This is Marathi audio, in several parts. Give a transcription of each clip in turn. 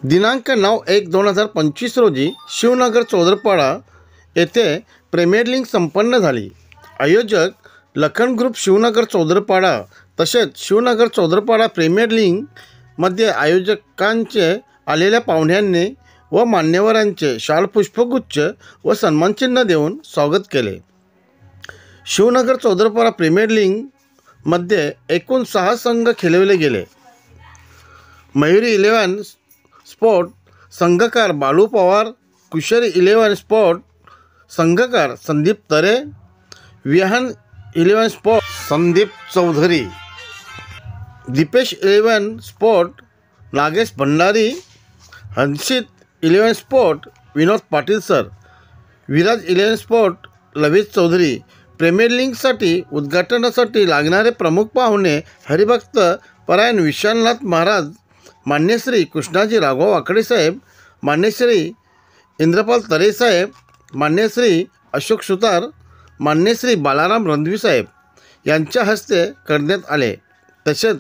दिनांक 9/1/2025 रोजी शिवनगर चौदरपाडा येथे प्रीमियर लीग संपन्न झाली। आयोजक लखन ग्रुप शिवनगर चौदरपाडा तसेच शिवनगर चौदरपाडा प्रीमियर लीगमध्ये आयोजकांचे आलेल्या पाहुण्यांनी व मान्यवरांचे शाल पुष्पगुच्छ व सन्मानचिन्ह देऊन स्वागत केले। शिवनगर चौदरपाडा प्रीमियर लीगमध्ये एकूण 6 संघ खेळवले गेले। मयुरी 11 स्पोर्ट संघकार बालू पवार, कुशरी 11 स्पोर्ट संघकार Sandeep Tare, Vihaan 11 sport Sandeep Chaudhari, Deepesh 11 sport Nagesh Bhandari, Hansit 11 sport Vinod Patil sir, Viraj 11 sport Lavit Chaudhari. Premier लीगसाठी उद्घाटनासाठी लागणारे प्रमुख पाहुणे हरिभक्त परायण विशालनाथ महाराज, मान्यश्री कृष्णाजी राघव आकडे साहेब, मान्यश्री इंद्रपाल तरे साहेब, मान्यश्री अशोक सुतार, मान्यश्री बालाराम रणधवी साहेब यांच्या हस्ते करण्यात आले। तसेच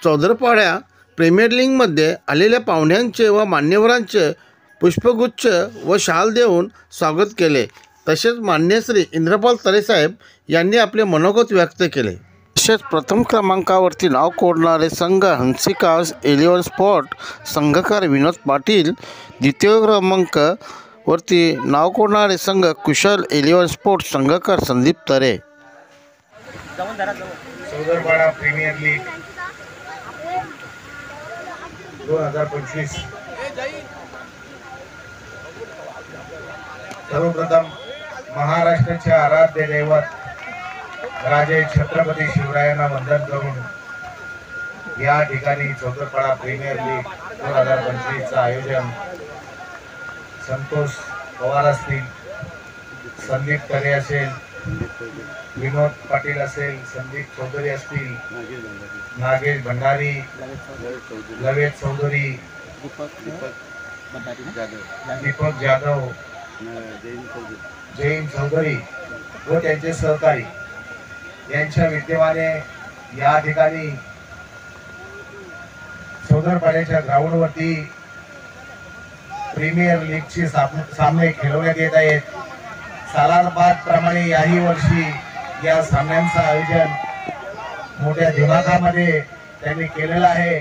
चौदरपाड्या प्रीमियर लीगमध्ये आलेल्या पाहुण्यांचे व मान्यवरांचे पुष्पगुच्छ व शाल देऊन स्वागत केले। तसेच मान्यश्री इंद्रपाल तरे साहेब यांनी आपले मनोगत व्यक्त केले। तसेच प्रथम क्रमांकावरती नाव कोरणारे संघ हंसिका 11 स्पोर्ट संघकार विनोद पाटील, द्वितीय क्रमांकावरती नाव कोरणारे संघ कुशल 11 स्पोर्ट संघकार संदीप तरे। चौदरपाडा प्रीमियर लीग 2025 सर्वप्रथम महाराष्ट्राचे आराध्य दैवत राजे छत्रपती शिवरायांना वंदन करून या ठिकाणी चौदरपाडा प्रीमियर लीग 2025 चं आयोजन संतोष पवार असतील, संदीप तरे असेल, विनोद पाटील असेल, संदीप चौधरी असतील, नागेश भंडारी, लवेत चौधरी, दीपक जाधव, जैन चौधरी व त्यांचे सहकारी यांच्या विद्यमाने या ठिकाणी चौदरपाड्याच्या ग्राउंडवरती प्रीमियर लीगचे सामने खेळवण्यात येत आहेत। सालाबाद प्रमाणे याही वर्षी या सामन्यांचं आयोजन मोठ्या दिमागामध्ये त्यांनी केलेलं आहे।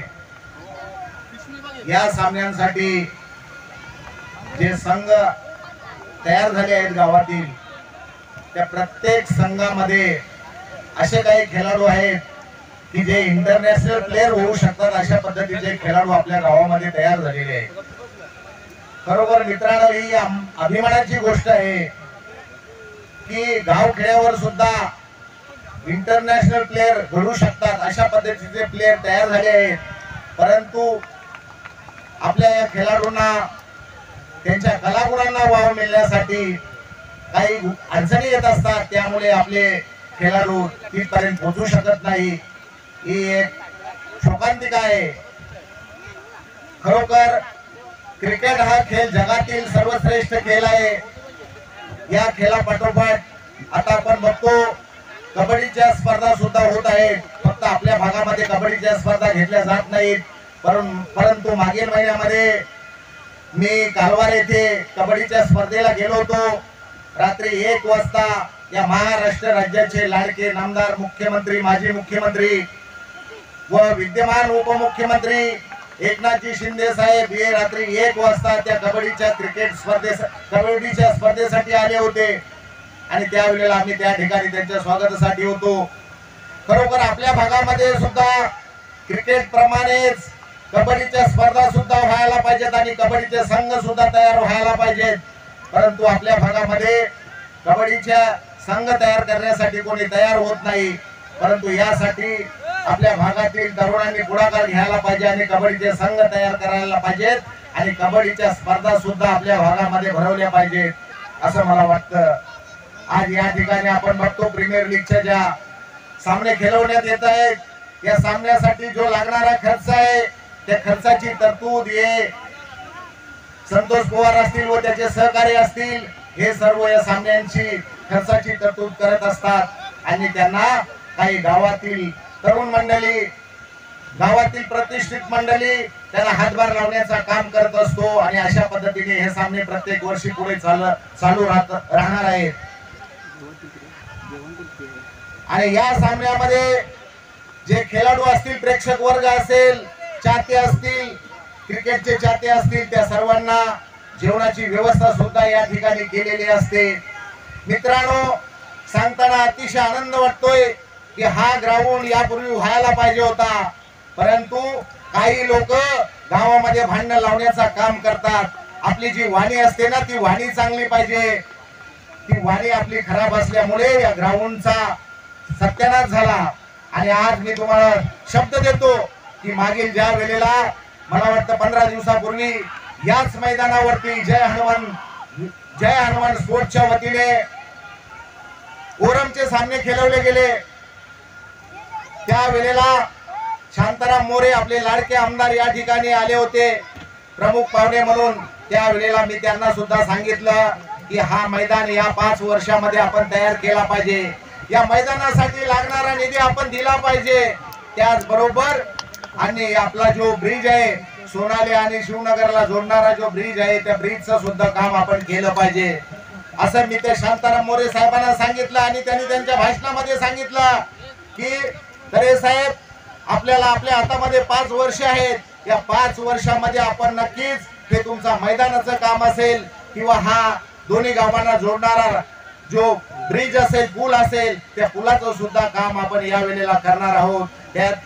या सामन्यांसाठी जे संघ तयार झाले आहेत गावातील त्या प्रत्येक संघामध्ये असे काही खेळाडू आहेत की जे इंटरनॅशनल प्लेयर होऊ शकतात, अशा पद्धतीचे खेळाडू आपल्या गावामध्ये तयार झालेले आहेत। खरोखर मित्रांनो, ही अभिमानाची गोष्ट आहे की गाव खेड्यावर सुद्धा इंटरनॅशनल प्लेयर घडू शकतात, अशा पद्धतीचे प्लेयर तयार झाले आहेत। परंतु आपल्या या खेळाडूंना त्यांच्या कलागुणांना वाव मिळण्यासाठी काही अडचणी येत असतात, त्यामुळे आपले खेळाडू तिथपर्यंत पोहोचू शकत नाही। ही एक शोकांतिका आहे। खरोखर क्रिकेट हा खेळ जगातील सर्वश्रेष्ठ खेळ आहे। या खेळापाठोपाठ आता आपण बघतो कबड्डीच्या स्पर्धा सुद्धा होत आहेत। फक्त आपल्या भागामध्ये कबड्डीच्या स्पर्धा घेतल्या जात नाहीत, परंतु मागील महिन्यामध्ये मी कालवार येथे कबड्डीच्या स्पर्धेला गेलो होतो। रात्री 1 वाजता या महाराष्ट्र राज्याचे लाडके नामदार मुख्यमंत्री, माजी मुख्यमंत्री व विद्यमान उपमुख्यमंत्री एकनाथजी शिंदे साहेब हे रात्री 1 वाजता त्या कबड्डीच्या स्पर्धेसाठी आले होते आणि त्यावेळेला आम्ही त्या ठिकाणी त्यांच्या स्वागतासाठी होतो। खरोखर आपल्या भागामध्ये सुद्धा क्रिकेट प्रमाणेच कबड्डीच्या स्पर्धा सुद्धा व्हायला पाहिजेत आणि कबड्डीचे संघ सुद्धा तयार व्हायला पाहिजेत, परंतु आपल्या भागामध्ये कबड्डीच्या संघ तयार करण्यासाठी कोणी तयार होत नाही। परंतु यासाठी आपल्या भागातील तरुणांनी पुढाकार घ्यायला पाहिजे आणि कबड्डीचे संघ तयार करायला पाहिजेत आणि कबड्डीच्या स्पर्धा सुद्धा आपल्या भागामध्ये भरवल्या पाहिजेत असं मला वाटतं। आज या ठिकाणी आपण बघतो प्रीमियर लीगच्या ज्या सामने खेळवण्यात येत आहेत, या सामन्यासाठी जो लागणारा खर्च आहे त्या खर्चाची तरतूद हे संतोष पवार असतील व त्याचे सहकारी असतील, हे सर्व या सामन्यांची खर्चाची तरतूद करत असतात आणि त्यांना काही गावातील तरुण मंडळी गावातील प्रतिष्ठित मंडळी त्याला हातभार लावण्याचं काम करत असतो आणि अशा पद्धतीने हे सामने प्रत्येक वर्षी पुढे चालू राहणार आहेत। आणि या सामन्यामध्ये जे खेळाडू असतील, प्रेक्षक वर्ग असेल, चाहते असतील, क्रिकेटचे चाहते असतील, त्या सर्वांना जेवणाची व्यवस्था सुद्धा या ठिकाणी केलेली असते। मित्रांनो, सांगताना अतिशय आनंद वाटतोय की हा ग्राउंड यापूर्वी व्हायला पाहिजे होता, परंतु काही लोक गावामध्ये भांडण लावण्याचं काम करतात। आपली जी वाणी असते ना, ती वाणी चांगली पाहिजे। ती वाणी आपली खराब असल्यामुळे या ग्राउंडचा सत्यानाश झाला। आणि आज मी तुम्हाला शब्द देतो की मागील ज्या वेळेला मला वाटतं 15 दिवसापूर्वी याच मैदानावरती जय हनुमान स्पोर्ट्सच्या वतीने ओरमचे सामने खेळवले गेले, त्या वेळेला शांताराम मोरे आपले लाडके आमदार या ठिकाणी आले होते प्रमुख पाहुणे म्हणून। त्या वेळेला मी त्यांना सुद्धा सांगितलं की हा मैदान या 5 वर्षामध्ये आपण तयार केला पाहिजे, या मैदानासाठी लागणारा निधी आपण दिला पाहिजे। त्याचबरोबर आणि आपला जो ब्रिज आहे, सोनाली आणि शिवनगरला जोडणारा जो ब्रिज आहे, त्या ब्रिजचं सुद्धा काम आपण केलं पाहिजे असं मी ते शांताराम मोरे साहेबांना सांगितलं। आणि त्यांनी त्यांच्या भाषणामध्ये सांगितलं की तरे साहेब, आपल्याला आपल्या हातामध्ये 5 वर्ष आहेत, या 5 वर्षामध्ये आपण नक्कीच हे तुमचा मैदानाचं काम असेल किंवा हा दोन्ही गावांना जोडणारा जो ब्रिज असेल, पूल असेल, त्या पुलाचं सुद्धा काम आपण या वेळेला करणार आहोत।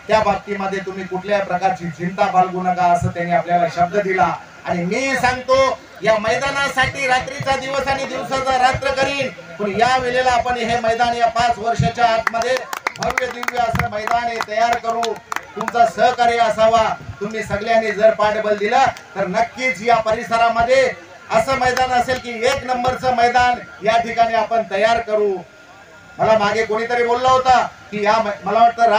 त्या बाबतीमध्ये तुम्ही कुठल्याही प्रकारची चिंता बाळगू नका असं त्यांनी आपल्याला शब्द दिला। आणि मी सांगतो, या मैदानासाठी रात्रीचा दिवस आणि दिवसाचा रात्र करीन, पण या वेळेला आपण हे मैदान या 5 वर्षाच्या आतमध्ये भव्य दिव्य असं मैदान तयार करू। तुमचं सहकार्य असावा। तुम्ही सगळ्यांनी जर पाठबळ दिलं तर नक्कीच या परिसरामध्ये असं मैदान असेल की 1 नंबरचं मैदान या ठिकाणी आपण तयार करू। मला मागे कोणीतरी बोलला होता की मला वाटतं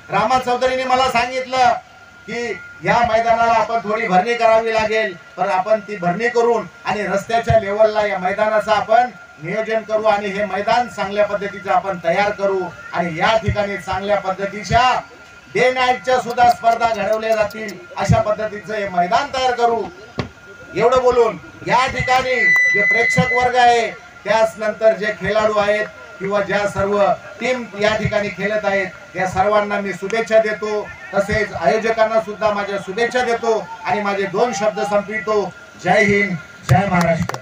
रामा चौधरीने मला सांगितलं की या मैदानाला आपण थोडी भरणी करावी लागेल, पण आपण ती भरणी करून आणि रस्त्याच्या लेवलला या मैदानाचं आपण नियोजन करू आणि हे मैदान चांगल्या पद्धतीचं आपण तयार करू। आणि या ठिकाणी चांगल्या पद्धतीच्या डे नाईटच्या सुद्धा स्पर्धा घडवल्या जातील, अशा पद्धतीचं हे मैदान तयार करू। एवढं बोलून या ठिकाणी जे प्रेक्षक वर्ग आहे, त्याच नंतर जे खेळाडू आहेत किंवा ज्या सर्व टीम या ठिकाणी खेळत आहेत, त्या सर्वांना मी शुभेच्छा देतो। तसेच आयोजकांना सुद्धा माझ्या शुभेच्छा देतो आणि माझे 2 शब्द संपवितो। जय हिंद, जय महाराष्ट्र।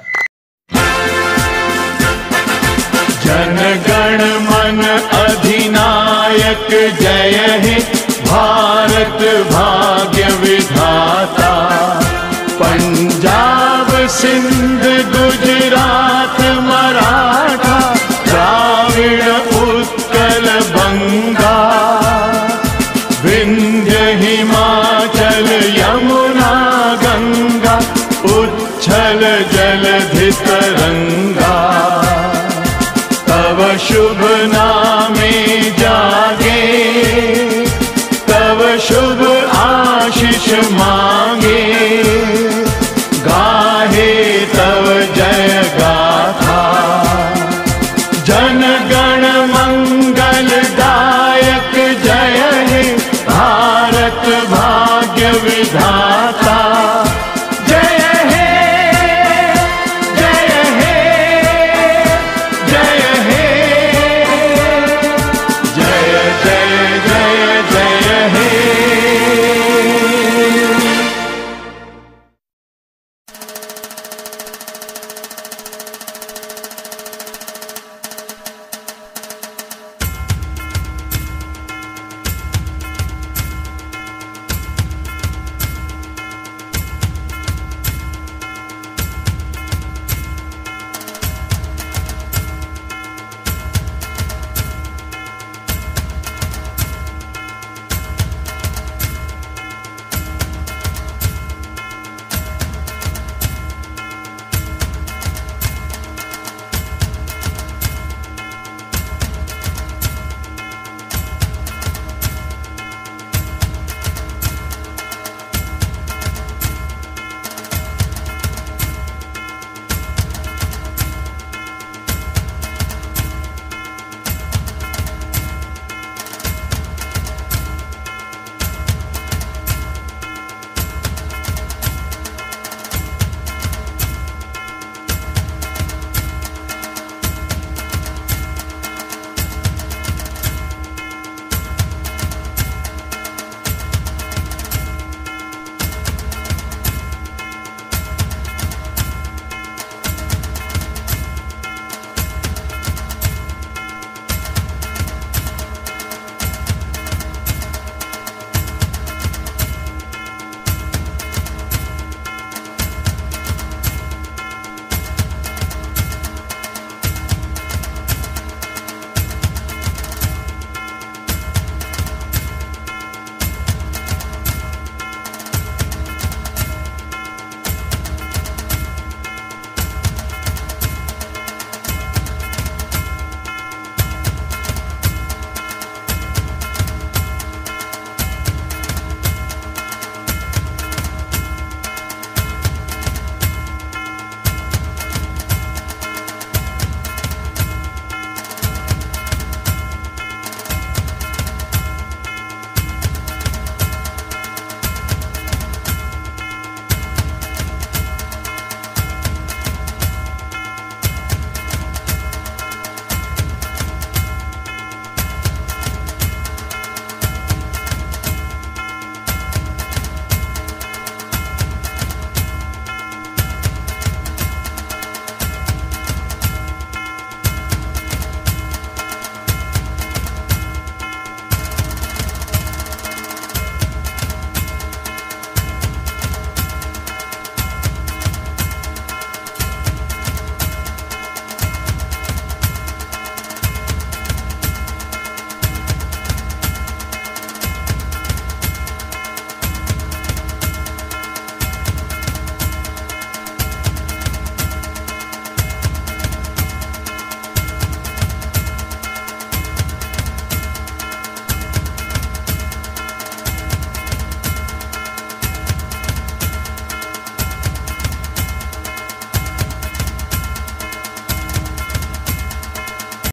जनगण मन अधिनायक जय हे भारत भाग्य विधाता। पंजाब सिंध गुजरात मराठा द्राविड़ उत्कल बंगा। विंध्य हिमाचल यमुना गंगा उच्छल जलधि तरंगा। तव शुभ नामे जागे, तव शुभ आशीष मांगे। गाहे तव जय गाथा, जनगण मंगलदायक जय हे भारत भाग्य विधाता।